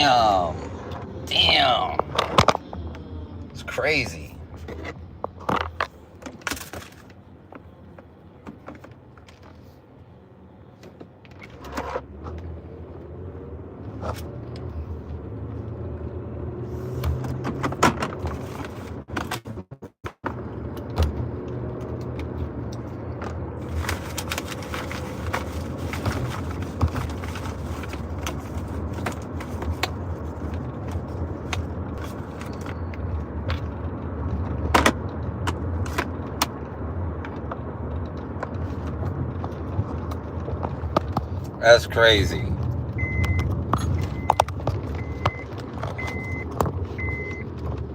Damn. Damn. It's crazy. That's crazy.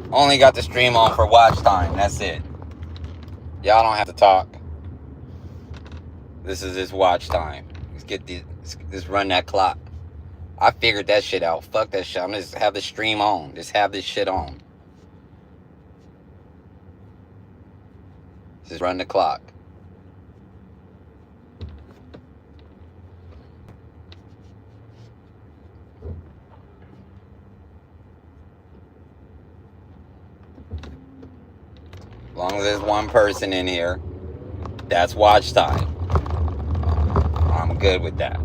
Only got the stream on for watch time. That's it. Y'all don't have to talk. This is his watch time. Let's run that clock. I figured that shit out. Fuck that shit. I'm just have the stream on. Just have this shit on. Just run the clock. As long as there's one person in here, that's watch time. I'm good with that.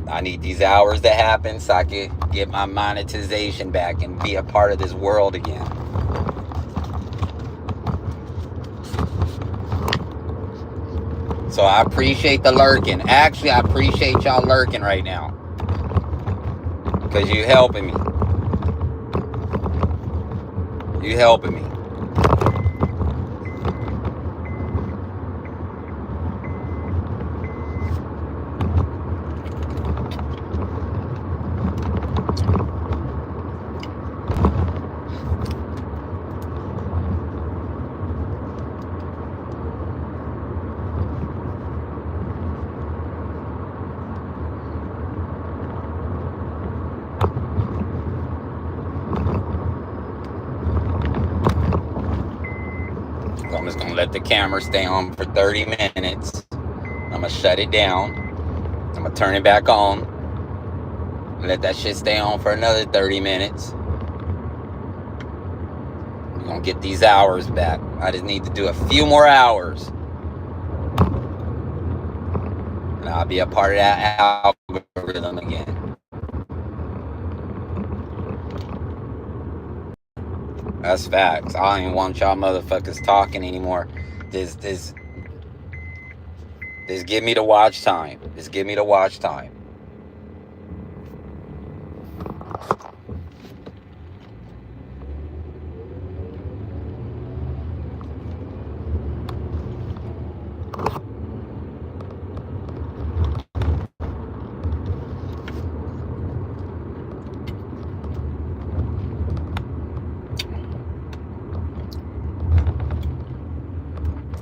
I need these hours to happen so I can get my monetization back and be a part of this world again. So I appreciate the lurking. Actually, I appreciate y'all lurking right now. Because you helping me. You helping me. So I'm just going to let the camera stay on for 30 minutes. I'm going to shut it down. I'm going to turn it back on. Let that shit stay on for another 30 minutes. We're going to get these hours back. I just need to do a few more hours. And I'll be a part of that algorithm again. That's facts. I don't even want y'all motherfuckers talking anymore. Just give me the watch time. Just give me the watch time.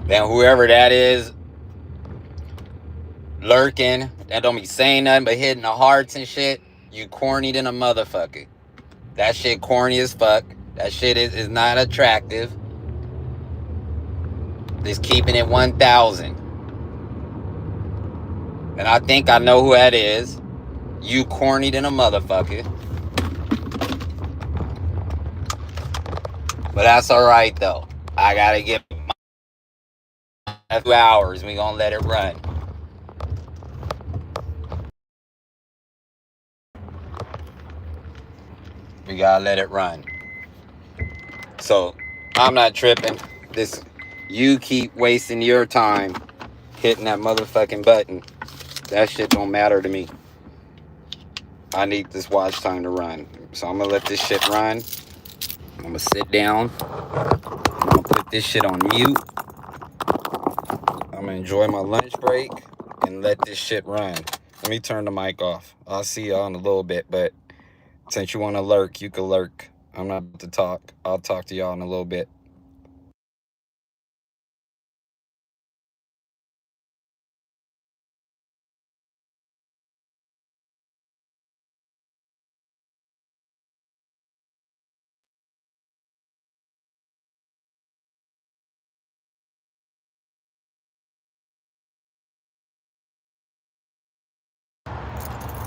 Then whoever that is, lurking, that don't be saying nothing but hitting the hearts and shit, you corny than a motherfucker. That shit corny as fuck. That shit is not attractive. Just keeping it 1,000. And I think I know who that is. You corny than a motherfucker. But that's alright though. I gotta get my 2 hours. We gonna let it run. We gotta let it run. So I'm not tripping. You keep wasting your time hitting that motherfucking button. That shit don't matter to me. I need this watch time to run. So I'm gonna let this shit run. I'm gonna sit down. I'm gonna put this shit on mute. I'm gonna enjoy my lunch break and let this shit run. Let me turn the mic off. I'll see y'all in a little bit, but since you wanna lurk, you can lurk. I'm not about to talk. I'll talk to y'all in a little bit.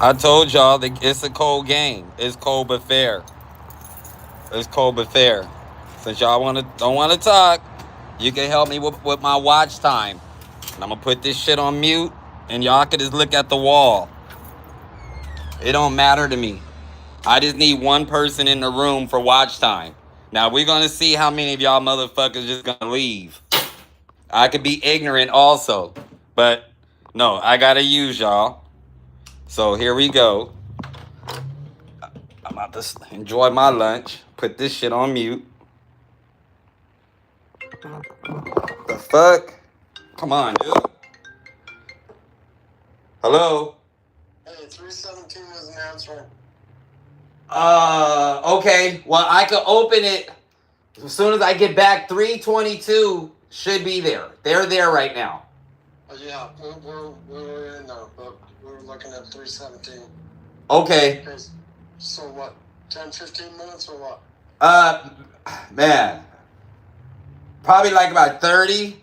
I told y'all that it's a cold game. It's cold but fair. It's cold but fair. Since y'all don't want to talk, you can help me with my watch time. And I'm gonna put this shit on mute, and y'all can just look at the wall. It don't matter to me. I just need one person in the room for watch time. Now we're gonna see how many of y'all motherfuckers just gonna leave. I could be ignorant also, but no, I gotta use y'all. So here we go. I'm about to enjoy my lunch. Put this shit on mute. The fuck? Come on, dude. Hello? Hey, 317 isn't answering. Okay. Well, I could open it as soon as I get back. 322 should be there. They're there right now. Yeah, we're in there, but we're looking at 317. Okay. So what? 10, 15 minutes or what? Man. Probably like about 30.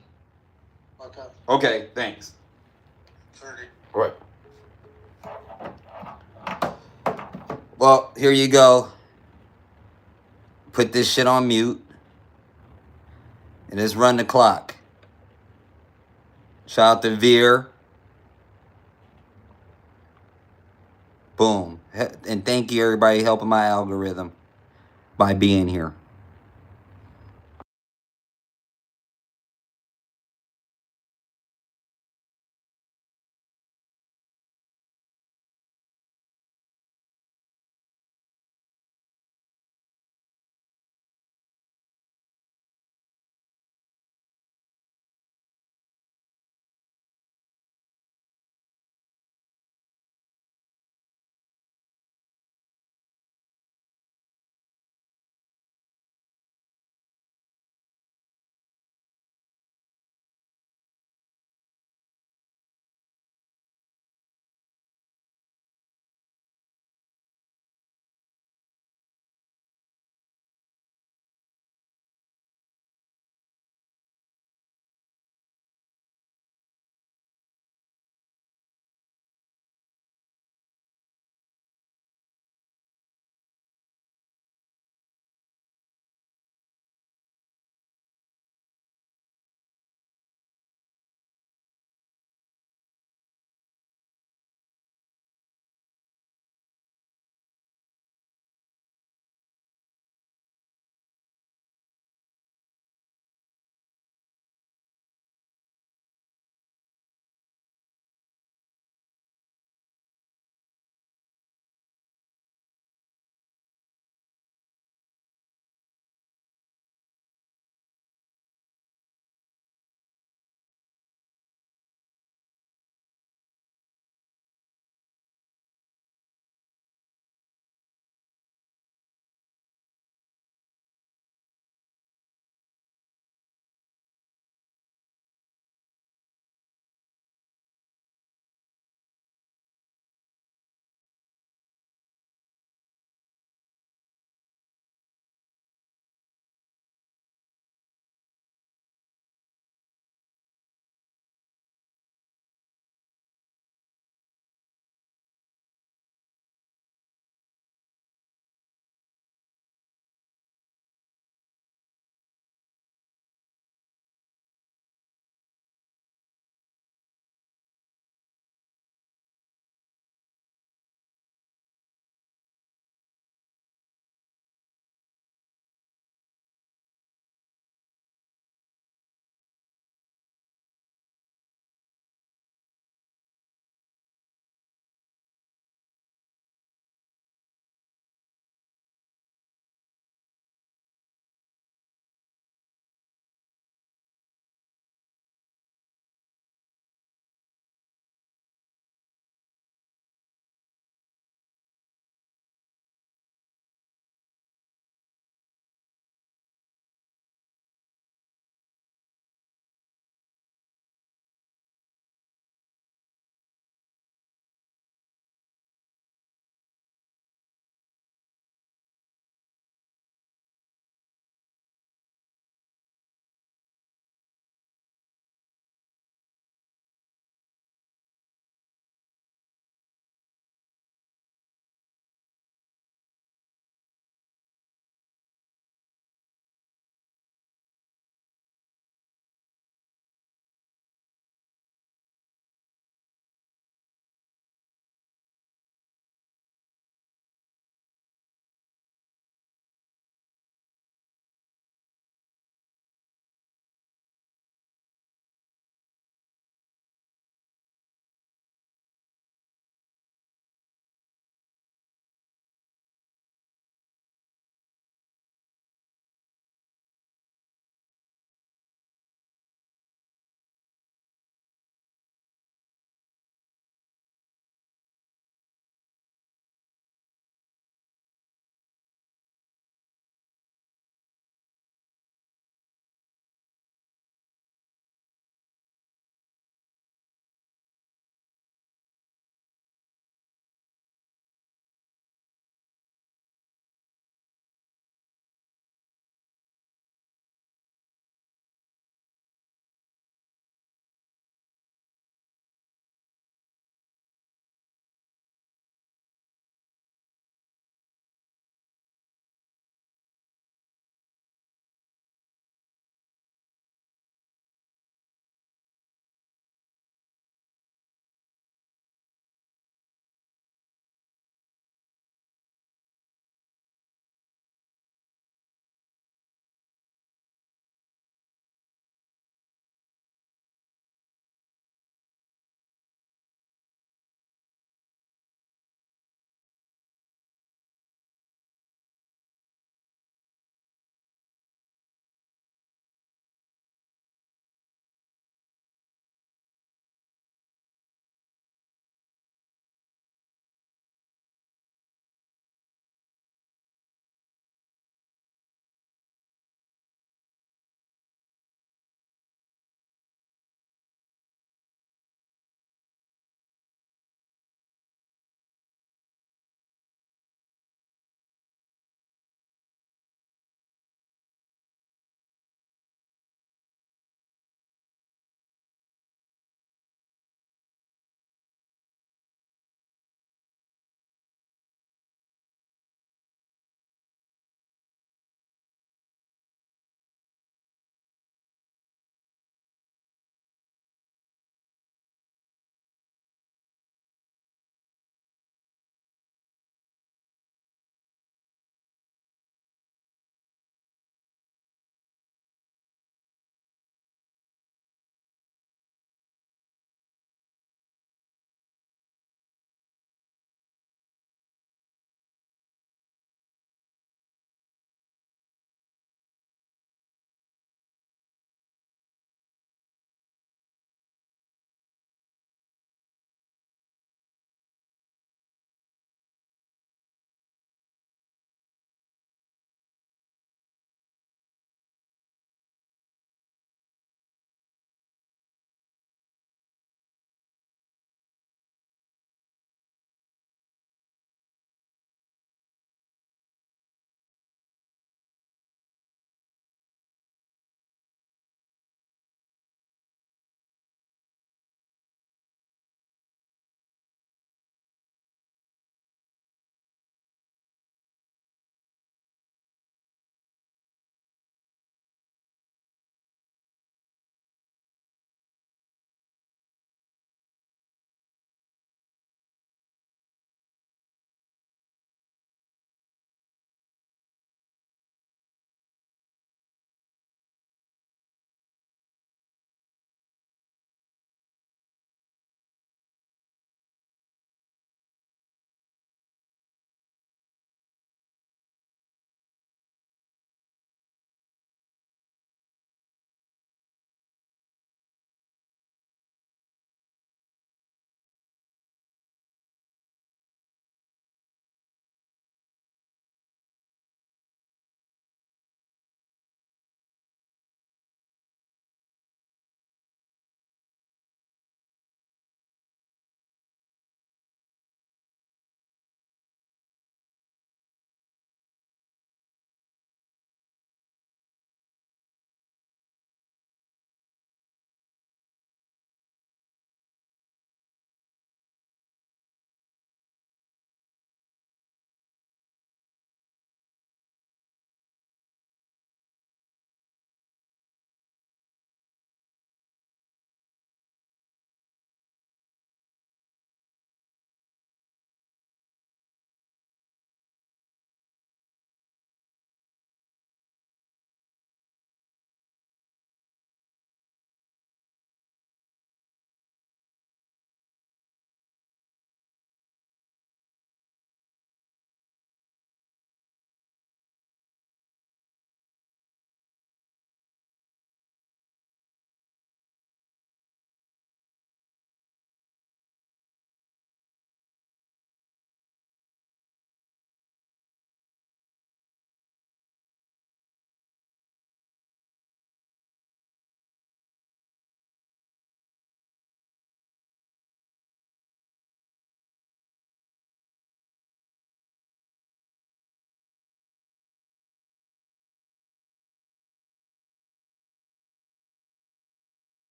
Okay. Okay, thanks. 30. Right. Well, here you go. Put this shit on mute. And just run the clock. Shout out to Veer. Boom. And thank you, everybody, helping my algorithm by being here.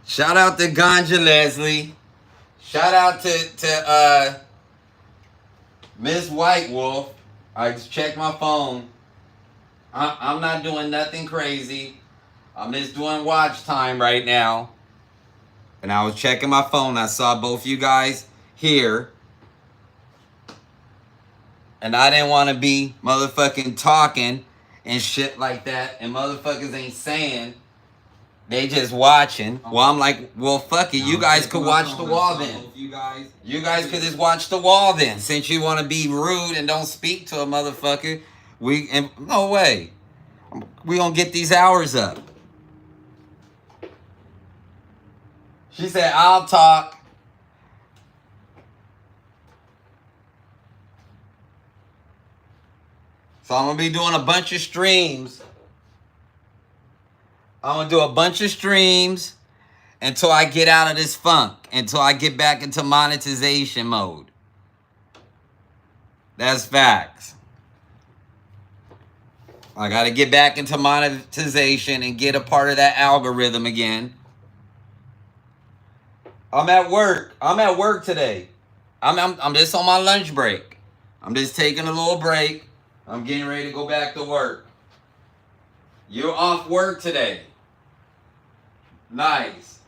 Shout out to Ganja Leslie. Shout out to Miss White Wolf. I just checked my phone. I'm not doing nothing crazy. I'm just doing watch time right now. And I was checking my phone. I saw both you guys here. And I didn't want to be motherfucking talking and shit like that. And motherfuckers ain't saying. They just watching. Well, I'm like, well, fuck it. You guys could watch the wall then. You guys could just watch the wall then. Since you want to be rude and don't speak to a motherfucker, no way. We gonna get these hours up. She said, I'll talk. So I'm gonna be doing a bunch of streams. I'm gonna do a bunch of streams until I get out of this funk, until I get back into monetization mode. That's facts. I gotta get back into monetization and get a part of that algorithm again. I'm at work. I'm at work today. I'm just on my lunch break. I'm just taking a little break. I'm getting ready to go back to work. You're off work today. Nice.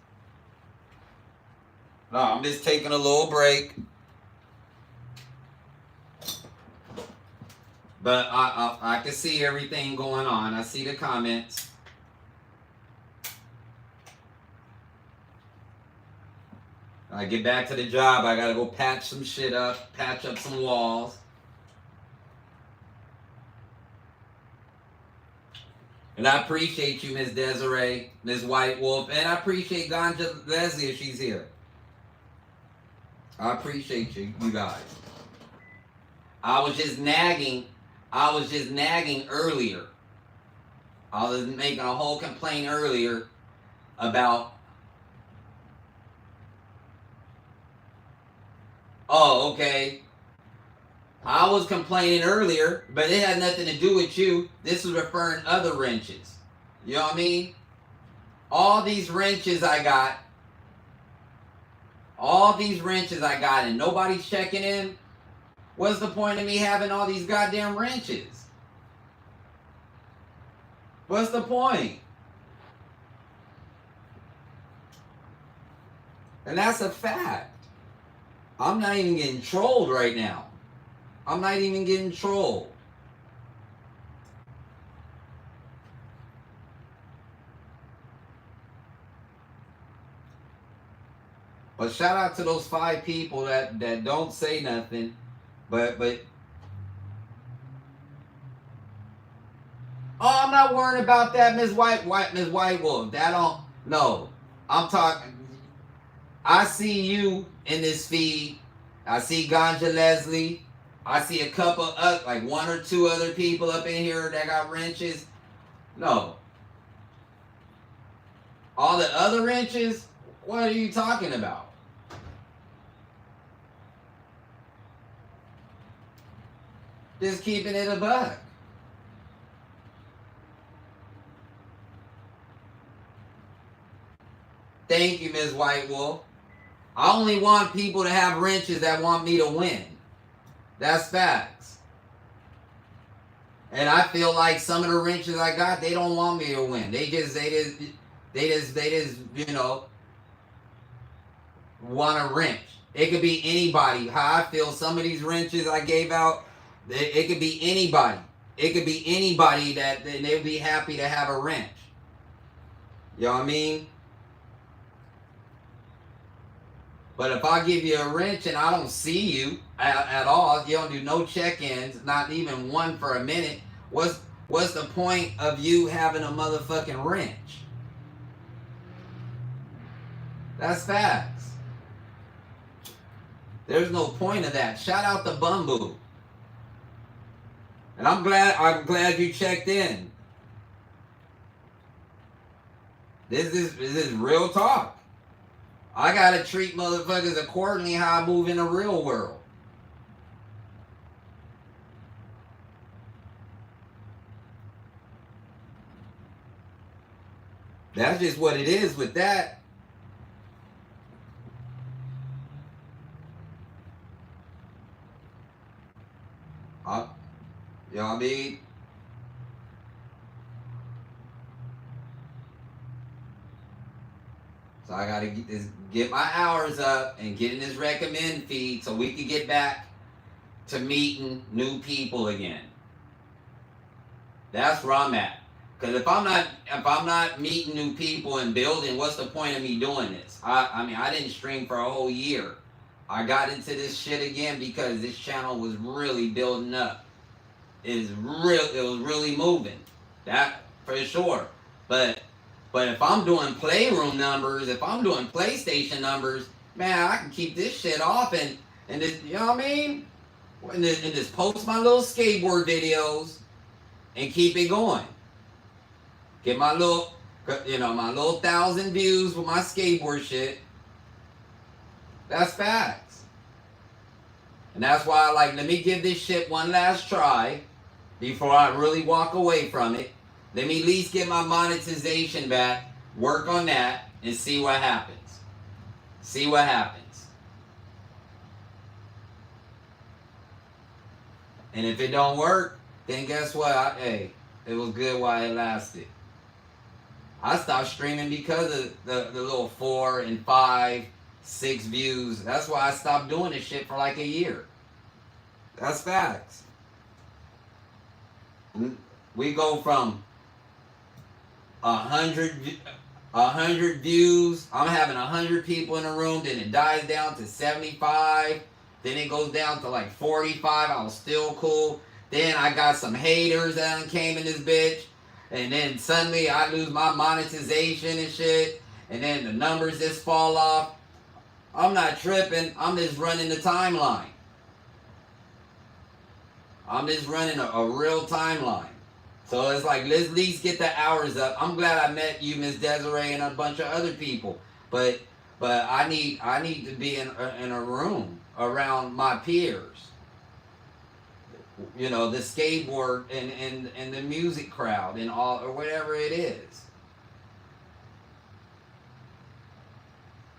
No, I'm just taking a little break. But I can see everything going on. I see the comments. I get back to the job. I gotta go patch some shit up, patch up some walls. And I appreciate you, Miss Desiree, Miss White Wolf, and I appreciate Ganja Leslie if she's here. I appreciate you guys. I was just nagging earlier. I was making a whole complaint earlier about, oh, okay. I was complaining earlier, but it had nothing to do with you. This was referring to other wrenches. You know what I mean? All these wrenches I got, and nobody's checking in. What's the point of me having all these goddamn wrenches? What's the point? And that's a fact. I'm not even getting trolled right now. I'm not even getting trolled. But shout out to those 5 people that don't say nothing, but oh, I'm not worrying about that, Miss White Wolf. That don't, no. I'm talking. I see you in this feed. I see Ganja Leslie. I see a couple like 1 or 2 other people up in here that got wrenches. No. All the other wrenches? What are you talking about? Just keeping it a buck. Thank you, Ms. White Wolf. I only want people to have wrenches that want me to win. That's facts. And I feel like some of the wrenches I got, they don't want me to win. They just, you know, want a wrench. It could be anybody. How I feel, some of these wrenches I gave out, it could be anybody. It could be anybody that they'd be happy to have a wrench. You know what I mean? But if I give you a wrench and I don't see you at all, you don't do no check-ins, not even one for a minute, what's the point of you having a motherfucking wrench? That's facts. There's no point of that. Shout out to Bumbu. And I'm glad you checked in. This is real talk. I gotta treat motherfuckers accordingly how I move in the real world. That's just what it is with that. know what I mean? So I gotta get my hours up and get in this recommend feed so we can get back to meeting new people again. That's where I'm at. Because if I'm not meeting new people and building, what's the point of me doing this? I mean, I didn't stream for a whole year. I got into this shit again because this channel was really building up. It was really moving. That for sure. But if I'm doing Playroom numbers, if I'm doing PlayStation numbers, man, I can keep this shit off and this, you know what I mean? And just post my little skateboard videos and keep it going. Get my little, my little 1,000 views with my skateboard shit. That's facts. And that's why I like, let me give this shit one last try before I really walk away from it. Let me at least get my monetization back, work on that, and see what happens. See what happens. And if it don't work, then guess what? Hey, it was good while it lasted. I stopped streaming because of the little 4 and 5, 6 views. That's why I stopped doing this shit for like a year. That's facts. We go from 100 views. I'm having 100 people in a room. Then it dies down to 75. Then it goes down to like 45. I was still cool. Then I got some haters that came in this bitch. And then suddenly I lose my monetization and shit. And then the numbers just fall off. I'm not tripping. I'm just running the timeline. I'm just running a real timeline. So it's like, let's at least get the hours up. I'm glad I met you, Miss Desiree, and a bunch of other people. But I need to be in a room around my peers. You know, the skateboard and the music crowd and all, or whatever it is.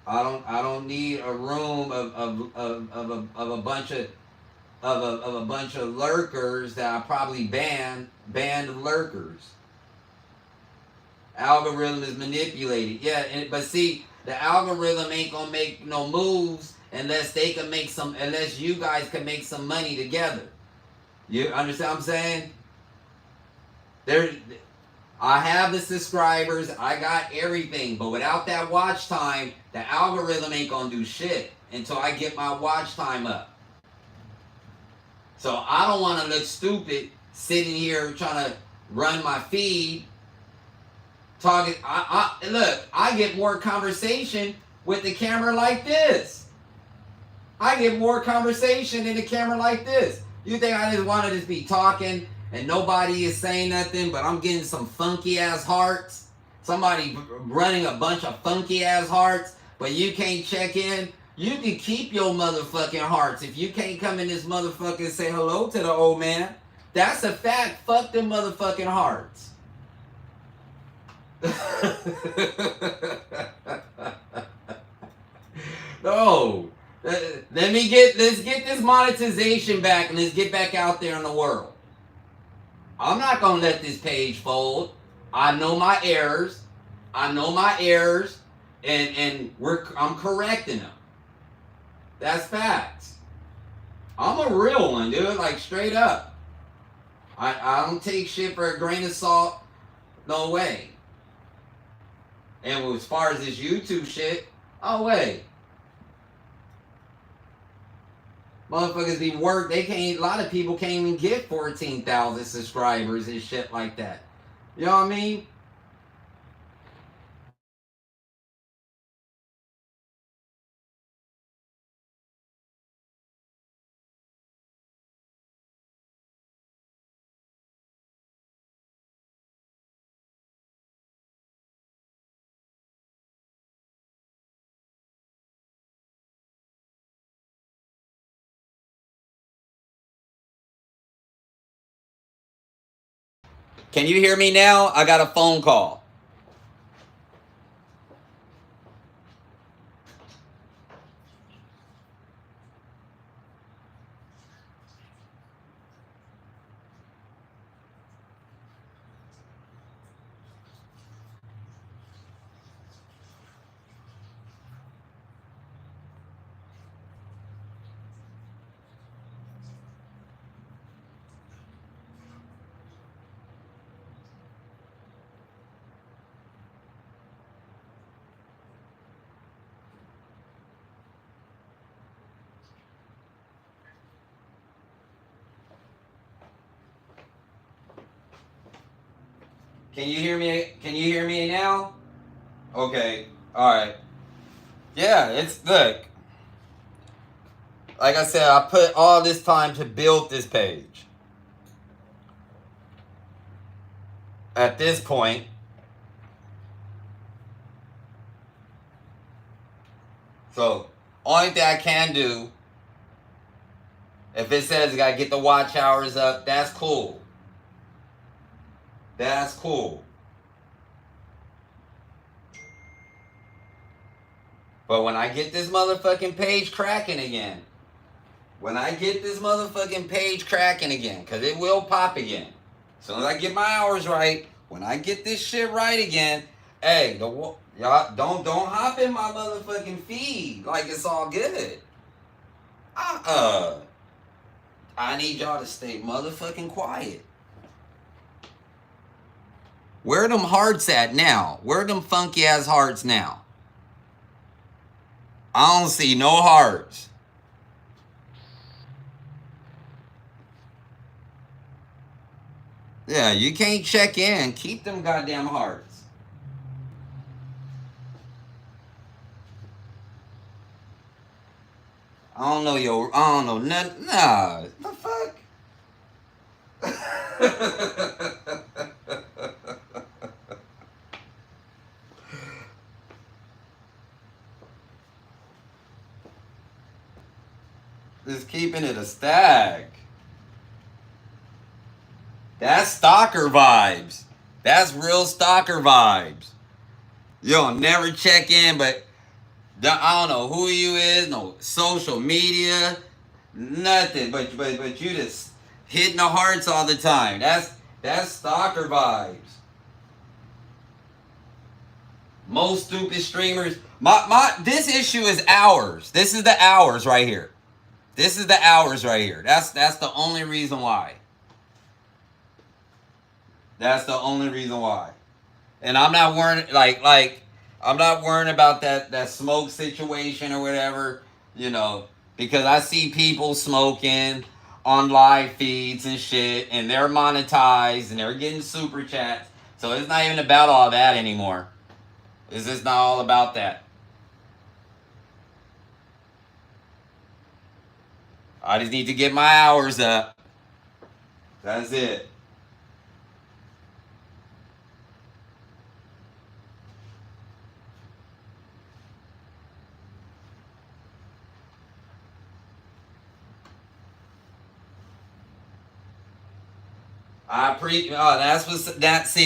I don't need a room of a bunch of lurkers that I probably banned of lurkers. Algorithm is manipulated. Yeah, but see, the algorithm ain't gonna make no moves unless you guys can make some money together. You understand what I'm saying? I have the subscribers, I got everything, but without that watch time, the algorithm ain't gonna do shit until I get my watch time up. So I don't want to look stupid sitting here trying to run my feed. Talking, look, I get more conversation with the camera like this. I get more conversation in the camera like this. You think I just want to just be talking and nobody is saying nothing, but I'm getting some funky ass hearts? Somebody running a bunch of funky ass hearts, but you can't check in? You can keep your motherfucking hearts if you can't come in this motherfucker and say hello to the old man. That's a fact. Fuck them motherfucking hearts. No. Let's get this monetization back and let's get back out there in the world. I'm not gonna let this page fold. I know my errors. And I'm correcting them. That's facts. I'm a real one, dude. Like straight up. I don't take shit for a grain of salt. No way. And as far as this YouTube shit, oh way. Motherfuckers be work. A lot of people can't even get 14,000 subscribers and shit like that. You know what I mean? Can you hear me now? I got a phone call. Can you hear me? Can you hear me now? Okay. All right. Yeah, it's look. Like I said, I put all this time to build this page. At this point, so only thing I can do, if it says I gotta get the watch hours up, that's cool. That's cool. But when I get this motherfucking page cracking again, because it will pop again. As soon as I get my hours right, when I get this shit right again, hey, y'all don't hop in my motherfucking feed like it's all good. I need y'all to stay motherfucking quiet. Where them hearts at now? Where them funky ass hearts now? I don't see no hearts. Yeah, you can't check in. Keep them goddamn hearts. I don't know nothing. Nah, the fuck? Just keeping it a stack. That's stalker vibes. That's real stalker vibes. You'll never check in, but I don't know who you is, no social media, nothing. But you just hitting the hearts all the time. That's stalker vibes. Most stupid streamers. This issue is hours. This is the hours right here. This is the hours right here. That's the only reason why. That's the only reason why. And I'm not worrying I'm not worrying about that smoke situation or whatever, because I see people smoking on live feeds and shit, and they're monetized and they're getting super chats. So it's not even about all that anymore. It's just not all about that. I just need to get my hours up. That's it.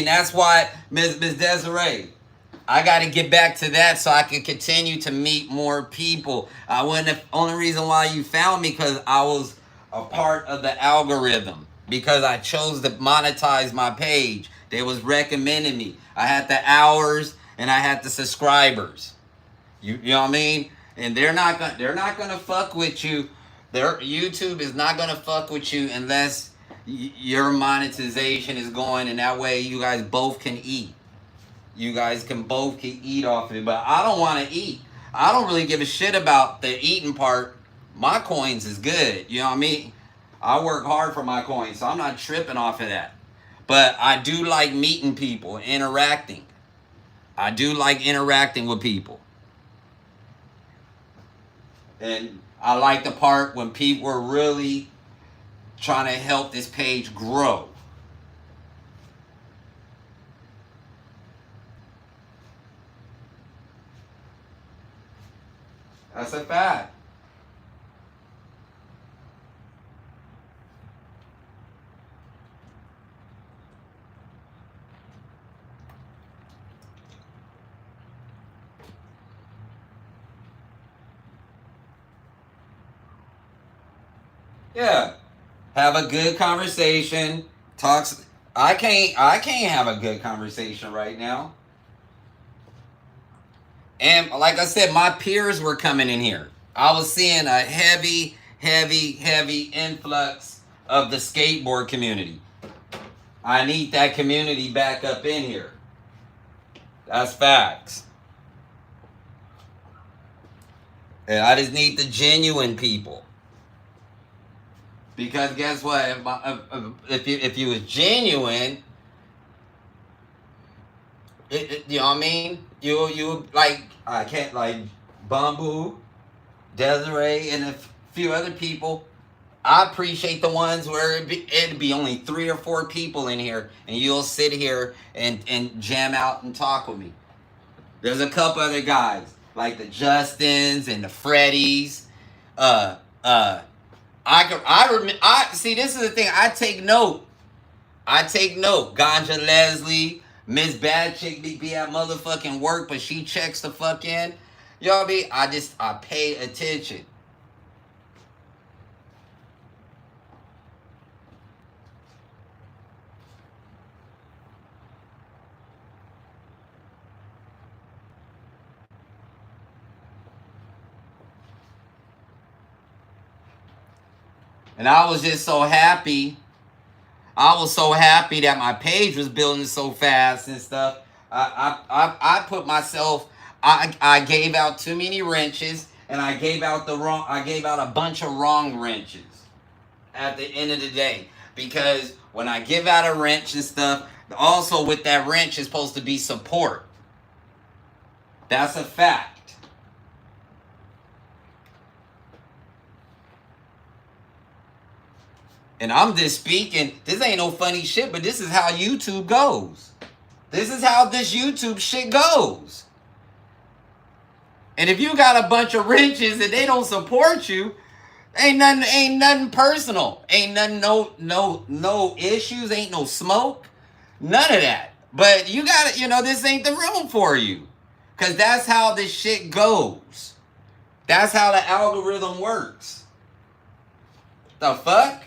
That's why Ms. Desiree, I got to get back to that so I can continue to meet more people. Only reason why you found me because I was a part of the algorithm, because I chose to monetize my page. They was recommending me. I had the hours and I had the subscribers. You know what I mean? And they're not gonna fuck with you. YouTube is not gonna fuck with you unless your monetization is going, and that way you guys both can eat. You guys can both eat off of it. But I don't want to eat. I don't really give a shit about the eating part. My coins is good. You know what I mean? I work hard for my coins, so I'm not tripping off of that. But I do like meeting people, interacting. I do like interacting with people. And I like the part when people are really trying to help this page grow. That's a fact. Yeah. Have a good conversation. Talks. I can't have a good conversation right now. And like I said, my peers were coming in here. I was seeing a heavy influx of the skateboard community. I need that community back up in here. That's facts. And I just need the genuine people. Because guess what? If you was genuine, You know what I mean? You like I can't like Bamboo, Desiree, and a few other people. I appreciate the ones where it'd be only 3 or 4 people in here, and you'll sit here and jam out and talk with me. There's a couple other guys like the Justins and the Freddies. Uh, uh, I see. This is the thing. I take note. I take note. Ganja Leslie, Miss Bad Chick be at motherfucking work, but she checks the fuck in. Y'all be. I pay attention. And I was just so happy. I was so happy that my page was building so fast and stuff. I put myself. I gave out too many wrenches, and I gave out the wrong. I gave out a bunch of wrong wrenches at the end of the day, because when I give out a wrench and stuff, also with that wrench is supposed to be support. That's a fact. And I'm just speaking. This ain't no funny shit, but this is how YouTube goes. This is how this YouTube shit goes. And if you got a bunch of wrenches and they don't support you, ain't nothing personal. Ain't nothing no issues, ain't no smoke. None of that. But you gotta, this ain't the room for you. Cause that's how this shit goes. That's how the algorithm works. The fuck?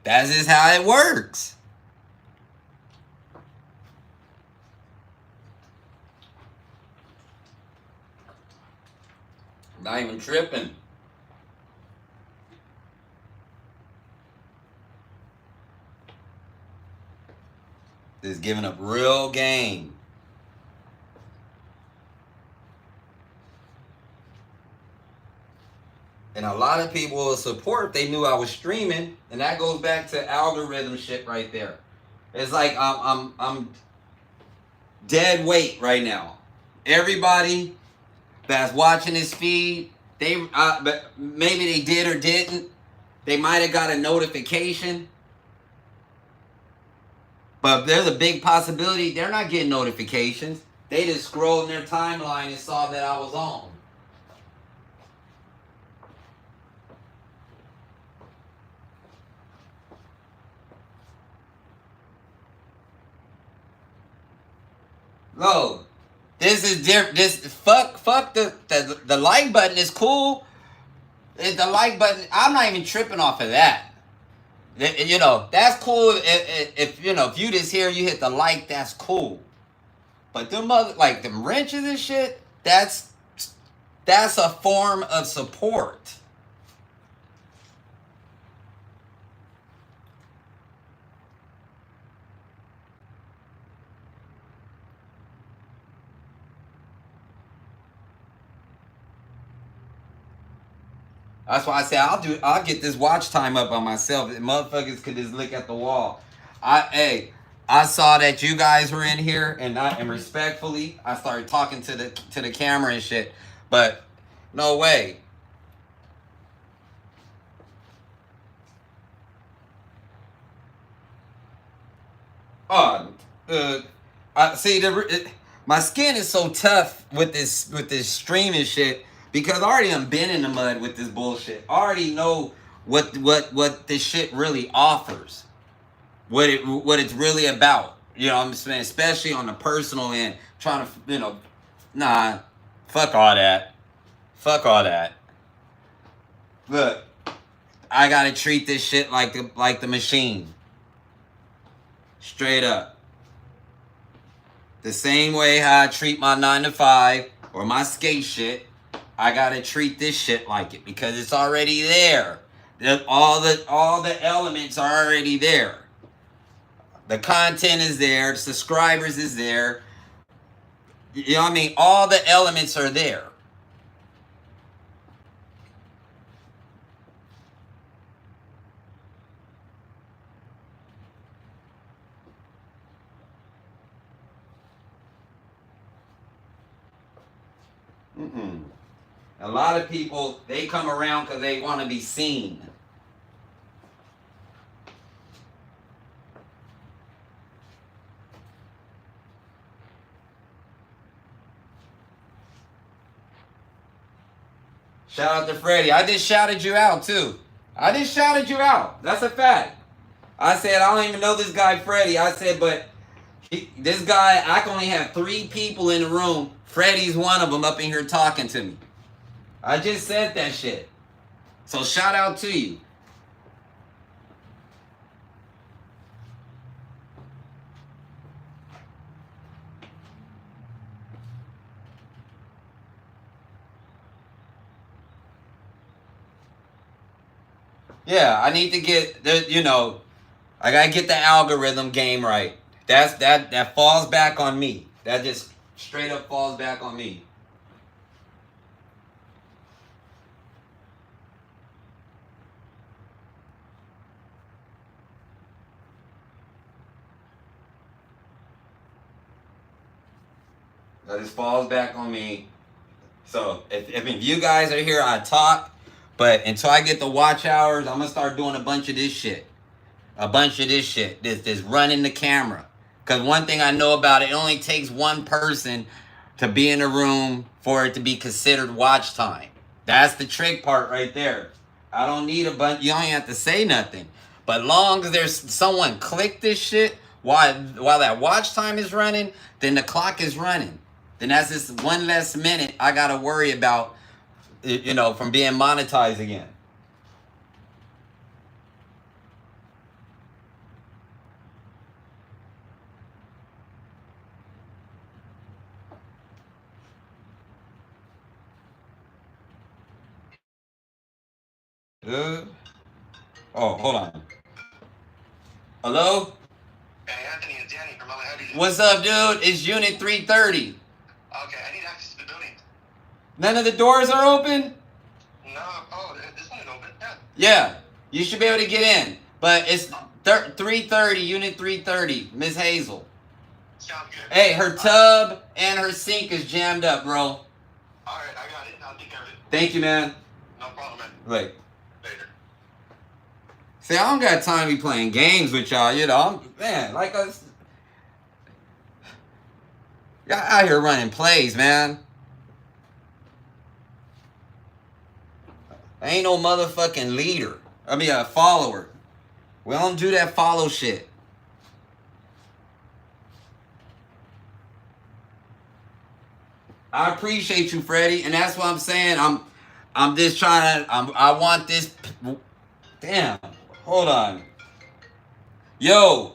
That's just how it works. Not even tripping. Just giving up real game. And a lot of people will support if they knew I was streaming, and that goes back to algorithm shit right there. It's like I'm dead weight right now. Everybody that's watching this feed, but maybe they did or didn't. They might have got a notification, but there's a big possibility they're not getting notifications. They just scrolled in their timeline and saw that I was on. No, this is different. This fuck the like button is cool. The like button, I'm not even tripping off of that. That's cool. If you just here, you hit the like, that's cool. But them wrenches and shit, that's a form of support. That's why I say I'll get this watch time up on myself. Motherfuckers could just look at the wall. I saw that you guys were in here, and respectfully, I started talking to the camera and shit. But no way. Oh, I see my skin is so tough with this streaming shit, because I already done been in the mud with this bullshit. I already know what this shit really offers. What it's really about. You know what I'm saying? Especially on the personal end. Trying to, nah, fuck all that. Fuck all that. Look, I gotta treat this shit like the machine. Straight up. The same way how I treat my 9 to 5 or my skate shit, I gotta treat this shit like it, because it's already there. All the elements are already there. The content is there. The subscribers is there. You know what I mean? All the elements are there. Mm-mm. A lot of people, they come around because they want to be seen. Shout out to Freddie. I just shouted you out too. I just shouted you out. That's a fact. I said, I don't even know this guy Freddie. I said, but this guy, I can only have 3 people in the room. Freddie's one of them up in here talking to me. I just said that shit. So shout out to you. Yeah, I need to get the, you know, I gotta get the algorithm game right. That falls back on me. That just straight up falls back on me. That just falls back on me. So if you guys are here, I talk. But until I get the watch hours, I'm gonna start doing a bunch of this shit. A bunch of this shit. This running the camera. Cause one thing I know about it, it only takes one person to be in a room for it to be considered watch time. That's the trick part right there. I don't need a bunch. You don't even have to say nothing. But long as there's someone click this shit while that watch time is running, then the clock is running. Then that's just one less minute I gotta worry about, you know, from being monetized again. Oh, hold on. Hello? Hey, Anthony, it's Danny from LA. What's up, dude? It's Unit 330. Okay, I need access to the building. None of the doors are open? No, oh, this one is open, yeah. Yeah, you should be able to get in. But it's 330, Unit 330, Miss Hazel. Sounds good. Hey, her tub and her sink is jammed up, bro. Alright, I got it. I'll take care of it. Thank you, man. No problem, man. Wait. Later. See, I don't got time to be playing games with y'all, you know. Man, like us. Y'all out here running plays, man. I ain't no motherfucking leader. I mean, a follower. We don't do that follow shit. I appreciate you, Freddie, and that's what I'm saying. I'm just trying to. I want this. Damn. Hold on. Yo.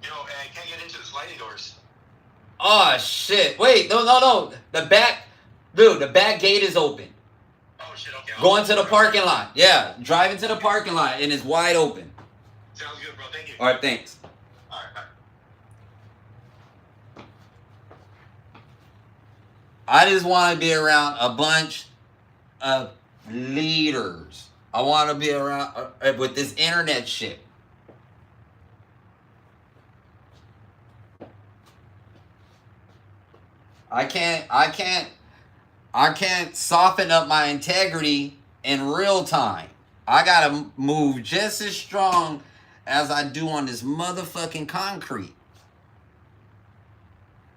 Yo, I can't get into the sliding doors. Oh shit. Wait. No. The back. Dude, the back gate is open. Oh shit. Okay. Going to the parking lot. Yeah. Driving to the parking lot and it's wide open. Sounds good, bro. Thank you. All right. Thanks. All right. Bye. I just want to be around a bunch of leaders. I want to be around with this internet shit. I can't soften up my integrity in real time. I gotta move just as strong as I do on this motherfucking concrete.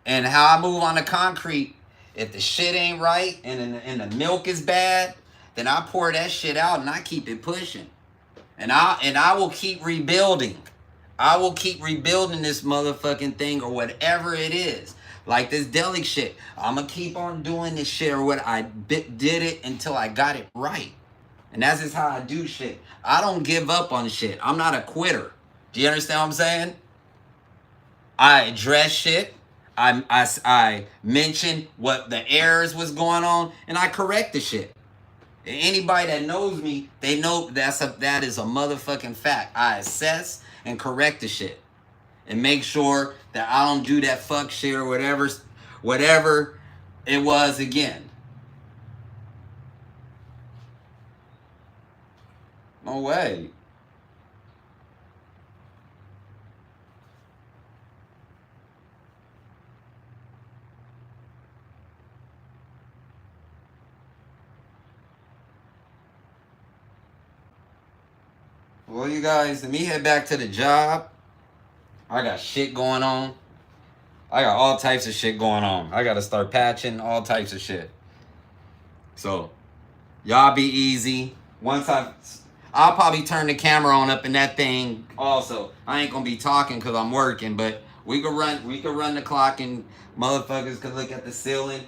And how I move on the concrete, if the shit ain't right and the milk is bad, then I pour that shit out and I keep it pushing. And I will keep rebuilding. I will keep rebuilding this motherfucking thing or whatever it is. Like this deli shit. I'm going to keep on doing this shit or what I did it until I got it right. And that's just how I do shit. I don't give up on shit. I'm not a quitter. Do you understand what I'm saying? I address shit. I mention what the errors was going on and I correct the shit. Anybody that knows me, they know that is a motherfucking fact. I assess and correct the shit. And make sure that I don't do that fuck shit or whatever it was again. No way. Well, you guys, let me head back to the job. I got shit going on. I got all types of shit going on. I got to start patching all types of shit. So, y'all be easy. I'll probably turn the camera on up in that thing also. I ain't gonna be talking because I'm working, but we could run the clock and motherfuckers could look at the ceiling.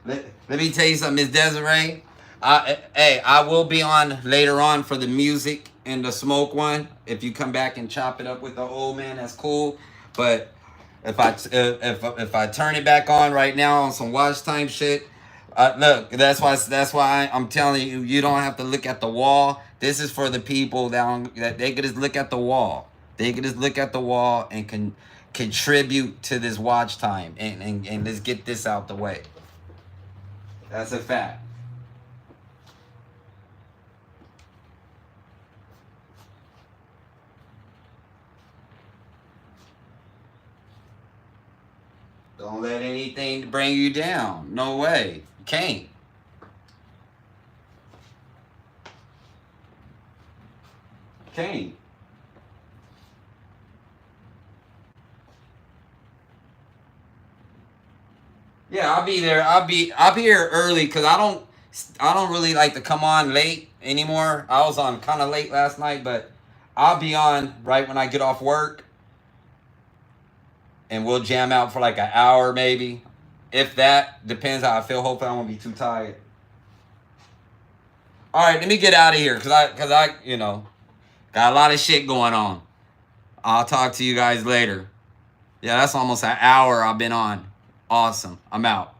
Let me tell you something, Miss Desiree. I will be on later on for the music and the smoke one. If you come back and chop it up with the old man, that's cool. But if I turn it back on right now on some watch time shit, look, that's why I'm telling you, you don't have to look at the wall. This is for the people that they could just look at the wall. They could just look at the wall and can contribute to this watch time and let's get this out the way. That's a fact. Don't let anything bring you down. No way. You can't. Can't. Yeah, I'll be there. I'll be here early because I don't really like to come on late anymore. I was on kind of late last night, but I'll be on right when I get off work, and we'll jam out for like an hour maybe, if that. Depends how I feel. Hopefully I won't be too tired. All right, let me get out of here because I got a lot of shit going on. I'll talk to you guys later. Yeah, that's almost an hour I've been on. Awesome. I'm out.